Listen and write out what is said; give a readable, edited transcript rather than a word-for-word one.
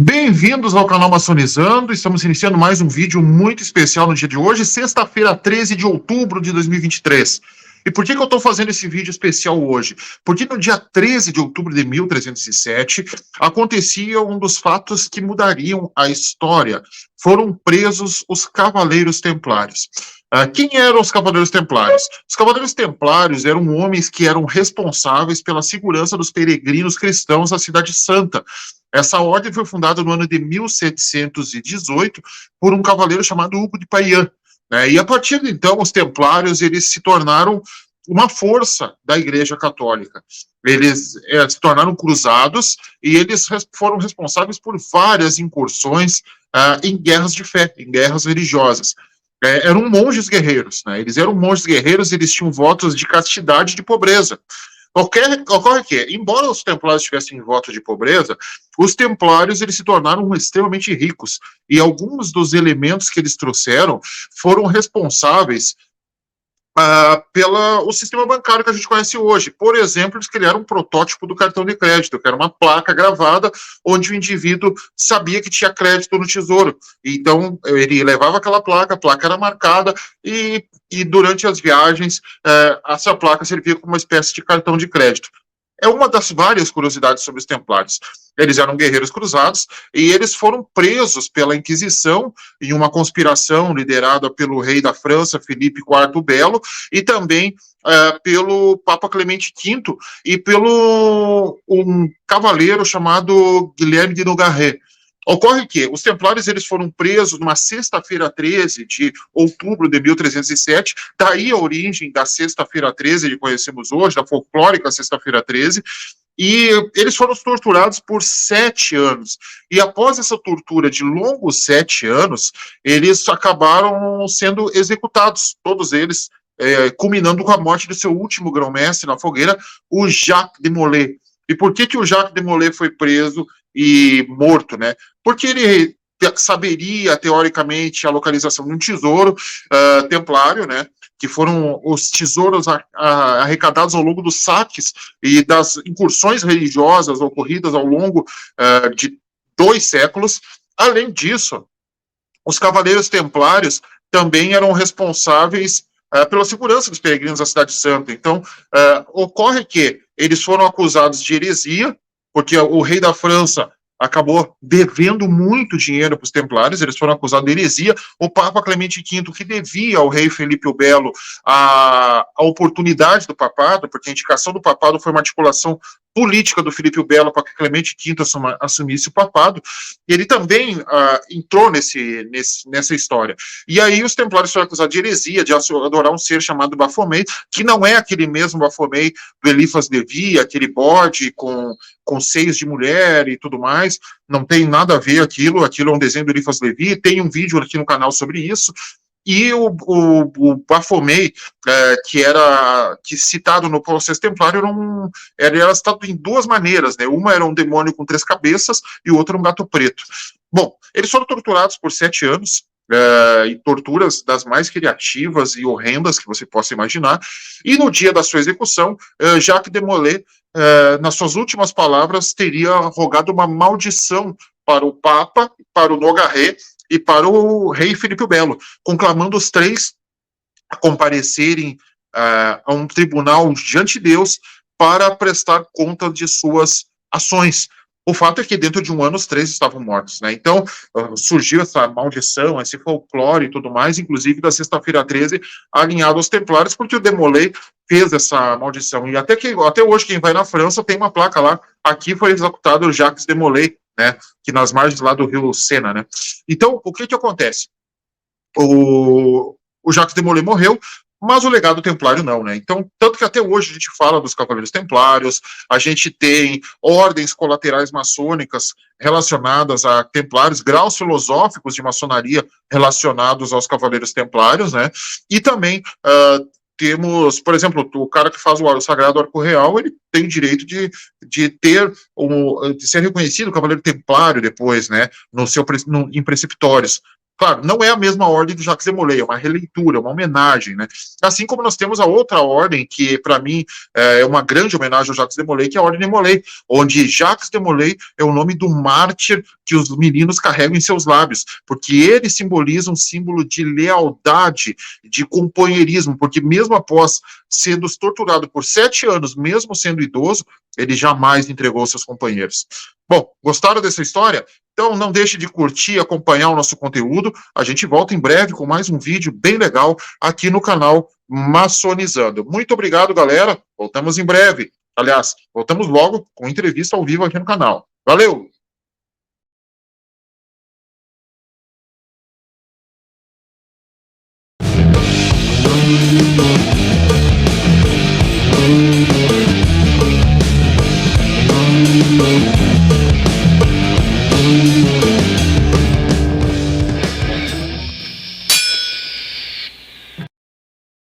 Bem-vindos ao canal Maçonizando. Estamos iniciando mais um vídeo muito especial no dia de hoje, sexta-feira, 13 de outubro de 2023. E por que eu estou fazendo esse vídeo especial hoje? Porque no dia 13 de outubro de 1307 acontecia um dos fatos que mudariam a história. Foram presos os Cavaleiros Templários. Quem eram os Cavaleiros Templários? Os Cavaleiros Templários eram homens que eram responsáveis pela segurança dos peregrinos cristãos à Cidade Santa. Essa ordem foi fundada no ano de 1718 por um cavaleiro chamado Hugo de Payán, né? E a partir de então, os templários eles se tornaram uma força da Igreja Católica. Eles se tornaram cruzados e eles foram responsáveis por várias incursões em guerras de fé, em guerras religiosas. Eram monges guerreiros, né? Eles eram monges guerreiros, eles tinham votos de castidade e de pobreza. Ocorre que, embora os templários tivessem voto de pobreza, os templários eles se tornaram extremamente ricos, e alguns dos elementos que eles trouxeram foram responsáveis pelo sistema bancário que a gente conhece hoje. Por exemplo, eles criaram um protótipo do cartão de crédito, que era uma placa gravada onde o indivíduo sabia que tinha crédito no tesouro. Então, ele levava aquela placa, a placa era marcada, e durante as viagens, essa placa servia como uma espécie de cartão de crédito. É uma das várias curiosidades sobre os templários. Eles eram guerreiros cruzados e eles foram presos pela Inquisição em uma conspiração liderada pelo rei da França, Filipe IV o Belo, e também pelo Papa Clemente V e pelo um cavaleiro chamado Guilherme de Nogaret. Ocorre que os templários eles foram presos numa sexta-feira 13 de outubro de 1307, daí a origem da sexta-feira 13 que conhecemos hoje, da folclórica sexta-feira 13, e eles foram torturados por 7 anos. E após essa tortura de longos 7 anos, eles acabaram sendo executados, todos eles, culminando com a morte do seu último grão-mestre na fogueira, o Jacques de Molay. E por que o Jacques de Molay foi preso e morto, né? Porque ele saberia, teoricamente, a localização de um tesouro templário, né? Que foram os tesouros arrecadados ao longo dos saques e das incursões religiosas ocorridas ao longo de 2 séculos. Além disso, os cavaleiros templários também eram responsáveis pela segurança dos peregrinos da Cidade Santa. Então, ocorre que eles foram acusados de heresia, porque o rei da França acabou devendo muito dinheiro para os templários, eles foram acusados de heresia. O Papa Clemente V, que devia ao rei Felipe o Belo a oportunidade do papado, porque a indicação do papado foi uma articulação política do Felipe o Belo para que Clemente V assumisse o papado, ele também entrou nessa história. E aí os templários foram acusados de heresia, de adorar um ser chamado Baphomet, que não é aquele mesmo Baphomet do Eliphas Levi, aquele bode com seios de mulher e tudo mais, não tem nada a ver aquilo é um desenho do Eliphas Levi, tem um vídeo aqui no canal sobre isso. E o Baphomet, que citado no processo templário, era citado em 2 maneiras, né? Uma era um demônio com 3 cabeças e o outro um gato preto. Bom, eles foram torturados por 7 anos, e torturas das mais criativas e horrendas que você possa imaginar, e no dia da sua execução, Jacques de Molay, nas suas últimas palavras, teria rogado uma maldição para o Papa, para o Nogaret e para o rei Felipe o Belo, conclamando os 3 a comparecerem a um tribunal diante de Deus para prestar conta de suas ações. O fato é que dentro de um ano os 3 estavam mortos, né? Então surgiu essa maldição, esse folclore e tudo mais, inclusive da sexta-feira 13, alinhado aos templários, porque o de Molay fez essa maldição. E até hoje, quem vai na França tem uma placa lá, aqui foi executado o Jacques de Molay, né? Que nas margens lá do rio Sena, né? Então, o que acontece? O Jacques de Molay morreu, mas o legado templário não, né? Então, tanto que até hoje a gente fala dos cavaleiros templários, a gente tem ordens colaterais maçônicas relacionadas a templários, graus filosóficos de maçonaria relacionados aos cavaleiros templários, né? E também temos, por exemplo, o cara que faz o Sagrado Arco Real, ele tem o direito de ser reconhecido cavaleiro templário depois, né? Em preceptórios. Claro, não é a mesma ordem do Jacques de Molay, é uma releitura, uma homenagem, né? Assim como nós temos a outra ordem, que para mim é uma grande homenagem ao Jacques de Molay, que é a Ordem de Molay, onde Jacques de Molay é o nome do mártir que os meninos carregam em seus lábios, porque ele simboliza um símbolo de lealdade, de companheirismo, porque mesmo após sendo torturado por 7 anos, mesmo sendo idoso, ele jamais entregou seus companheiros. Bom, gostaram dessa história? Então não deixe de curtir e acompanhar o nosso conteúdo. A gente volta em breve com mais um vídeo bem legal aqui no canal Maçonizando. Muito obrigado, galera. Voltamos em breve. Aliás, voltamos logo com entrevista ao vivo aqui no canal. Valeu!